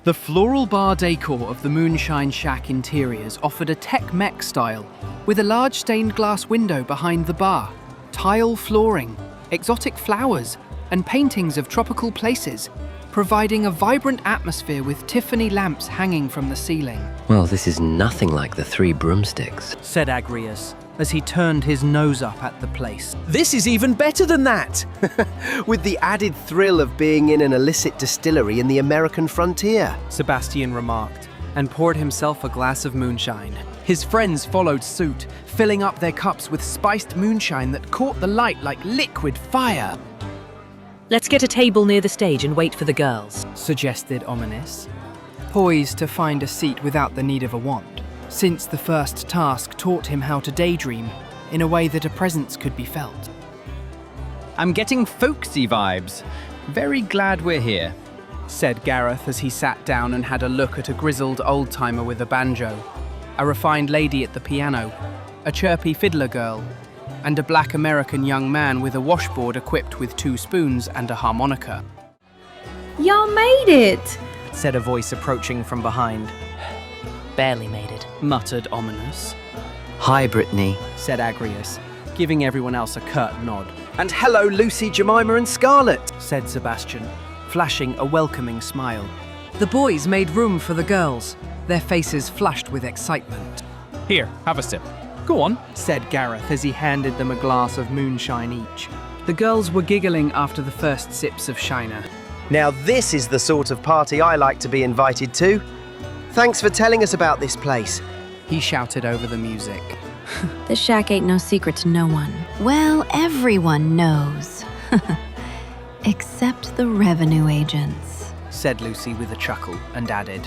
The floral bar decor of the Moonshine Shack interiors offered a tech-mech style, with a large stained glass window behind the bar, tile flooring, exotic flowers, and paintings of tropical places, providing a vibrant atmosphere with Tiffany lamps hanging from the ceiling. Well, this is nothing like the Three Broomsticks, said Agrius, as he turned his nose up at the place. This is even better than that! With the added thrill of being in an illicit distillery in the American frontier, Sebastian remarked, and poured himself a glass of moonshine. His friends followed suit, filling up their cups with spiced moonshine that caught the light like liquid fire. Let's get a table near the stage and wait for the girls, suggested Ominous, poised to find a seat without the need of a wand, since the first task taught him how to daydream in a way that a presence could be felt. I'm getting folksy vibes. Very glad we're here, said Gareth as he sat down and had a look at a grizzled old-timer with a banjo, a refined lady at the piano, a chirpy fiddler girl, and a black American young man with a washboard equipped with 2 spoons and a harmonica. Y'all made it, said a voice approaching from behind. Barely made it, muttered Ominous. Hi, Brittany, said Agrius, giving everyone else a curt nod. and hello Lucy, Jemima and Scarlet, said Sebastian, flashing a welcoming smile. The boys made room for the girls, their faces flushed with excitement. Here, have a sip. Go on, said Gareth as he handed them a glass of moonshine each. The girls were giggling after the first sips of Shiner. Now this is the sort of party I like to be invited to. Thanks for telling us about this place, he shouted over the music. The shack ain't no secret to no one. Well, everyone knows. Except the revenue agents, said Lucy with a chuckle and added,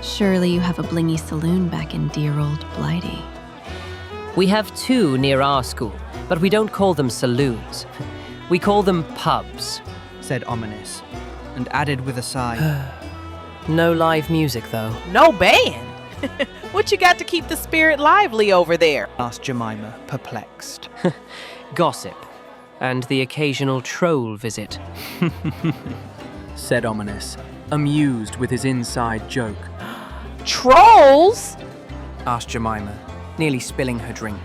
surely you have a blingy saloon back in dear old Blighty. We have 2 near our school, but we don't call them saloons. We call them pubs, said Ominous, and added with a sigh. No live music, though. No band? What you got to keep the spirit lively over there? Asked Jemima, perplexed. Gossip, and the occasional troll visit, said Ominous, amused with his inside joke. Trolls? Asked Jemima, nearly spilling her drink.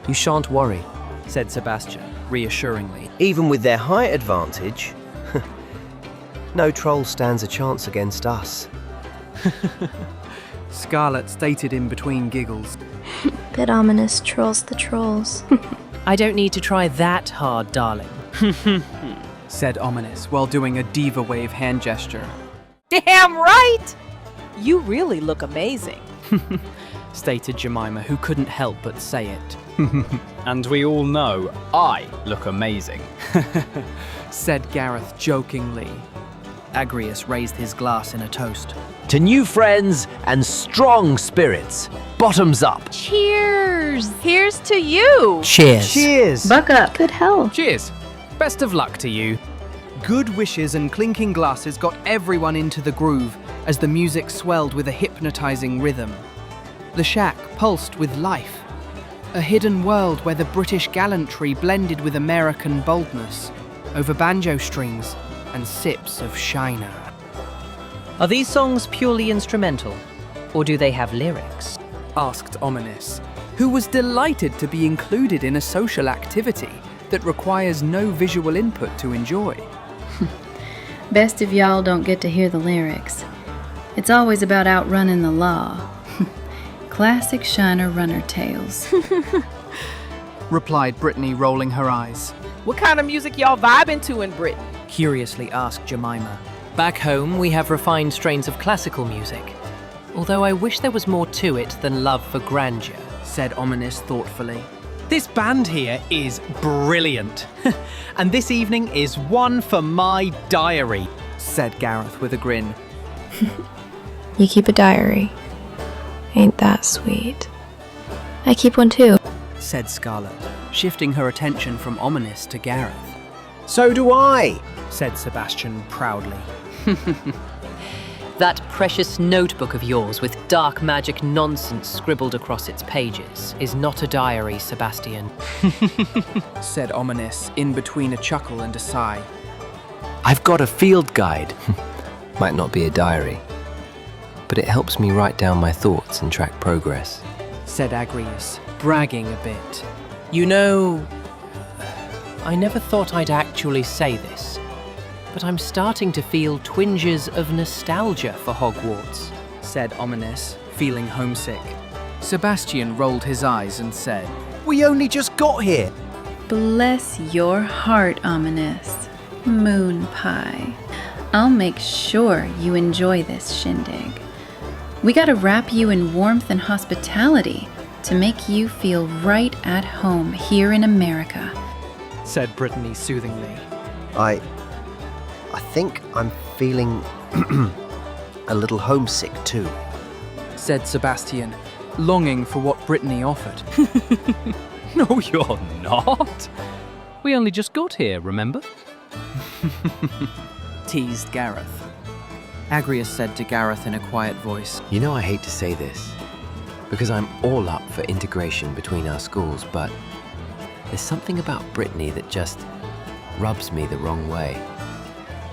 you shan't worry. Said Sebastian, reassuringly. even with their height advantage. No troll stands a chance against us. Scarlet stated in between giggles. Bit ominous, trolls the trolls. I don't need to try that hard, darling. Said Ominous while doing a diva wave hand gesture. Damn right! You really look amazing. Stated Jemima, who couldn't help but say it. and we all know I look amazing. Said Gareth jokingly. Agrius raised his glass in a toast. To new friends and strong spirits. Bottoms up. Cheers! Here's to you! Cheers. Cheers! Buck up. Good health. Cheers. Best of luck to you. Good wishes and clinking glasses got everyone into the groove as the music swelled with a hypnotizing rhythm. The shack pulsed with life. A hidden world where the British gallantry blended with American boldness over banjo strings and sips of Shiner. Are these songs purely instrumental, or do they have lyrics? Asked Ominous, who was delighted to be included in a social activity that requires no visual input to enjoy. Best if y'all don't get to hear the lyrics. It's always about outrunning the law. Classic Shiner runner tales. Replied Brittany, rolling her eyes. What kind of music y'all vibing to in Britain? Curiously asked Jemima. Back home, we have refined strains of classical music. Although I wish there was more to it than love for grandeur, said Ominous thoughtfully. This band here is brilliant. and this evening is one for my diary, said Gareth with a grin. You keep a diary. Ain't that sweet? I keep one too, said Scarlet, shifting her attention from Ominous to Gareth. So do I, said Sebastian proudly. That precious notebook of yours with dark magic nonsense scribbled across its pages is not a diary, Sebastian. Said Ominous, in between a chuckle and a sigh. I've got a field guide. might not be a diary, but it helps me write down my thoughts and track progress. Said Agrius, bragging a bit. You know, I never thought I'd actually say this, but I'm starting to feel twinges of nostalgia for Hogwarts, said Ominous, feeling homesick. Sebastian rolled his eyes and said, We only just got here. Bless your heart, Ominous. Moon pie. I'll make sure you enjoy this shindig. We gotta wrap you in warmth and hospitality to make you feel right at home here in America, said Brittany soothingly. I think I'm feeling a little homesick too, said Sebastian, longing for what Brittany offered. No, you're not. We only just got here, remember? Teased Gareth. Agrius said to Gareth in a quiet voice, You know I hate to say this, because I'm all up for integration between our schools, but there's something about Brittany that just rubs me the wrong way.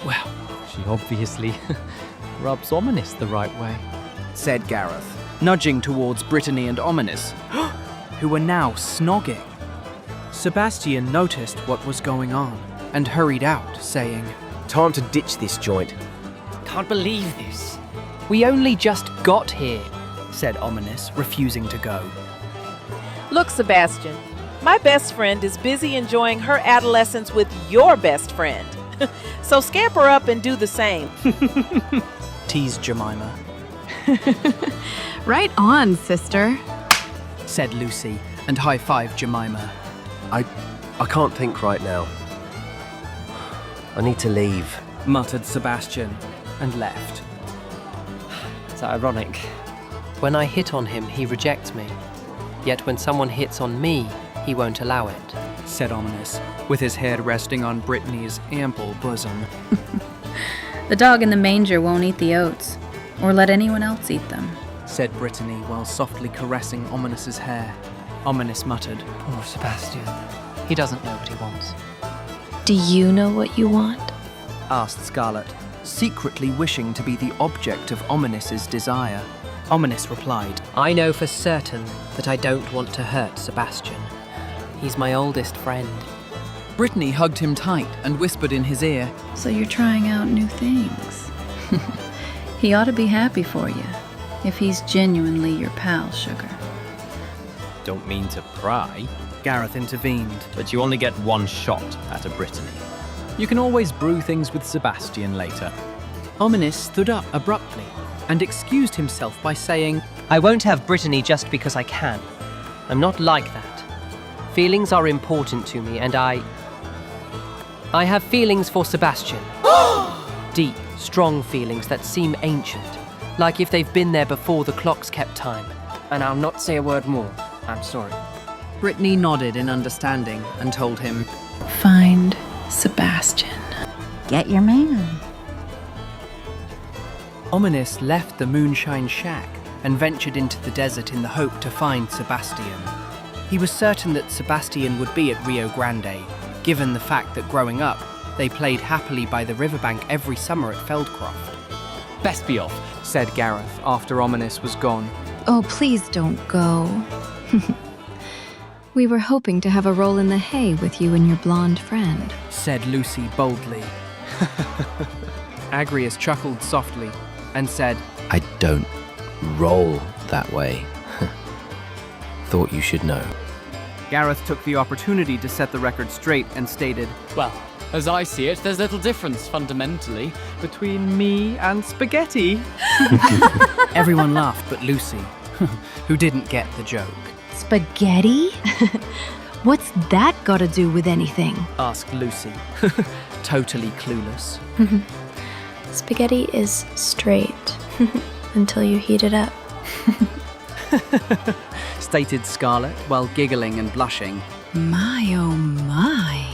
Well, she obviously rubs Ominous the right way, said Gareth, nudging towards Brittany and Ominous, who were now snogging. Sebastian noticed what was going on and hurried out, saying, Time to ditch this joint. Can't believe this. We only just got here, said Ominous, refusing to go. Look, Sebastian, my best friend is busy enjoying her adolescence with your best friend. So scamper up and do the same. Teased Jemima. Right on, sister, said Lucy, and high-fived Jemima. I can't think right now. I need to leave, muttered Sebastian, and left. It's ironic. When I hit on him, he rejects me. Yet when someone hits on me, he won't allow it, said Ominous, with his head resting on Brittany's ample bosom. The dog in the manger won't eat the oats, or let anyone else eat them, said Brittany while softly caressing Ominous's hair. Ominous muttered, Poor Sebastian. He doesn't know what he wants. Do you know what you want? Asked Scarlet, secretly wishing to be the object of Ominous's desire. Ominous replied, I know for certain that I don't want to hurt Sebastian. He's my oldest friend. Brittany hugged him tight and whispered in his ear, So you're trying out new things. He ought to be happy for you, if he's genuinely your pal, sugar. Don't mean to pry, Gareth intervened. but you only get one shot at a Brittany. You can always brew things with Sebastian later. Ominous stood up abruptly and excused himself by saying, I won't have Brittany just because I can. I'm not like that. Feelings are important to me, and I have feelings for Sebastian. Deep, strong feelings that seem ancient, like if they've been there before the clocks kept time. And I'll not say a word more. I'm sorry. Brittany nodded in understanding and told him, Find Sebastian. get your man. Ominous left the Moonshine shack and ventured into the desert in the hope to find Sebastian. He was certain that Sebastian would be at Rio Grande, given the fact that growing up, they played happily by the riverbank every summer at Feldcroft. Best be off. Said Gareth after Ominous was gone. Oh, please don't go. We were hoping to have a roll in the hay with you and your blonde friend. Said Lucy boldly. Agrius chuckled softly and said, I don't roll that way. Thought you should know. Gareth took the opportunity to set the record straight and stated, Well, as I see it, there's little difference fundamentally between me and spaghetti. Everyone laughed but Lucy, who didn't get the joke. Spaghetti? What's that got to do with anything? Asked Lucy, totally clueless. Spaghetti is straight until you heat it up. Stated Scarlet while giggling and blushing. My oh my.